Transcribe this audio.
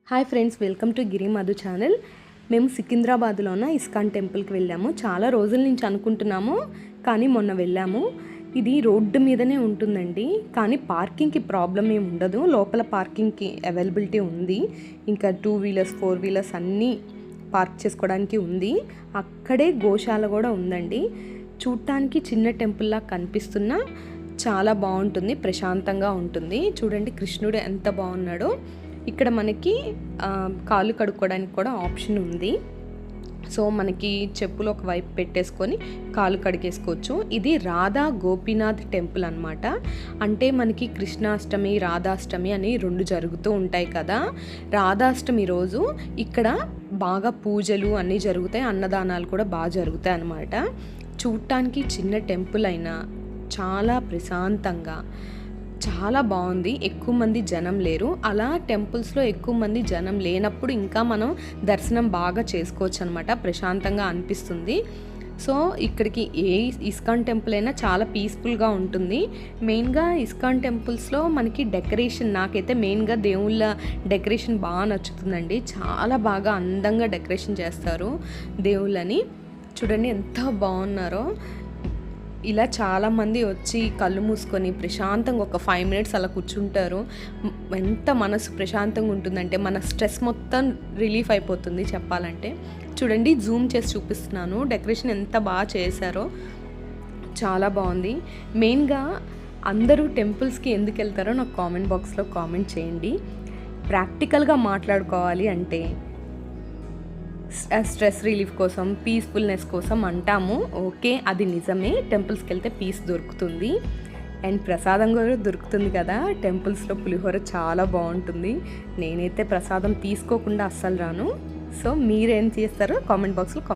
Hi friends, welcome to Giri Madhu channel. మేము సికింద్రాబాద్లో ఉన్న ఇస్కాన్ టెంపుల్కి వెళ్ళాము. చాలా రోజుల నుంచి అనుకుంటున్నాము, కానీ మొన్న వెళ్ళాము. ఇది రోడ్డు మీదనే ఉంటుందండి, కానీ పార్కింగ్కి ప్రాబ్లం ఏమి ఉండదు. లోపల పార్కింగ్కి అవైలబిలిటీ ఉంది. ఇంకా 2 వీలర్స్ 4 వీలర్స్ అన్నీ పార్క్ చేసుకోవడానికి ఉంది. అక్కడే గోశాల కూడా ఉందండి. చూడటానికి చిన్న టెంపుల్లా కనిపిస్తున్నా చాలా బాగుంటుంది, ప్రశాంతంగా ఉంటుంది. చూడండి కృష్ణుడు ఎంత బాగున్నాడో. ఇక్కడ మనకి కాళ్ళు కడుక్కోవడానికి కూడా ఆప్షన్ ఉంది. సో మనకి చెప్పులు ఒక వైపు పెట్టేసుకొని కాళ్ళు కడిగేసుకోవచ్చు. ఇది రాధా గోపీనాథ్ టెంపుల్ అనమాట. అంటే మనకి కృష్ణాష్టమి రాధాష్టమి అని 2 జరుగుతూ ఉంటాయి కదా. రాధాష్టమి రోజు ఇక్కడ బాగా పూజలు అన్నీ జరుగుతాయి, అన్నదానాలు కూడా బాగా జరుగుతాయి అన్నమాట. చూడటానికి చిన్న టెంపుల్ అయినా చాలా ప్రశాంతంగా చాలా బాగుంది. ఎక్కువ మంది జనం లేరు. అలా టెంపుల్స్లో ఎక్కువ మంది జనం లేనప్పుడు ఇంకా మనం దర్శనం బాగా చేసుకోవచ్చు అనమాట. ప్రశాంతంగా అనిపిస్తుంది. సో ఇక్కడికి ఏ ఇస్కాన్ టెంపుల్ అయినా చాలా పీస్ఫుల్గా ఉంటుంది. మెయిన్గా ఇస్కాన్ టెంపుల్స్లో మనకి డెకరేషన్, నాకైతే మెయిన్గా దేవుళ్ళ డెకరేషన్ బాగా నచ్చుతుందండి. చాలా బాగా అందంగా డెకరేషన్ చేస్తారు దేవుళ్ళని. చూడండి ఎంత బాగున్నారో. ఇలా చాలామంది వచ్చి కళ్ళు మూసుకొని ప్రశాంతంగా ఒక 5 మినిట్స్ అలా కూర్చుంటారు. ఎంత మనసు ప్రశాంతంగా ఉంటుందంటే మన స్ట్రెస్ మొత్తం రిలీఫ్ అయిపోతుంది చెప్పాలంటే. చూడండి జూమ్ చేసి చూపిస్తున్నాను, డెకరేషన్ ఎంత బాగా చేశారో. చాలా బాగుంది. మెయిన్గా అందరూ టెంపుల్స్కి ఎందుకు వెళ్తారో నాకు కామెంట్ బాక్స్లో కామెంట్ చేయండి. ప్రాక్టికల్గా మాట్లాడుకోవాలి అంటే స్ట్రెస్ రిలీఫ్ కోసం, పీస్ఫుల్నెస్ కోసం అంటాము. ఓకే, అది నిజమే. టెంపుల్స్కి వెళ్తే పీస్ దొరుకుతుంది అండ్ ప్రసాదం కూడా దొరుకుతుంది కదా. టెంపుల్స్లో పులిహోర చాలా బాగుంటుంది. నేనైతే ప్రసాదం తీసుకోకుండా అస్సలు రాను. సో మీరేం చేస్తారో కామెంట్ బాక్స్లో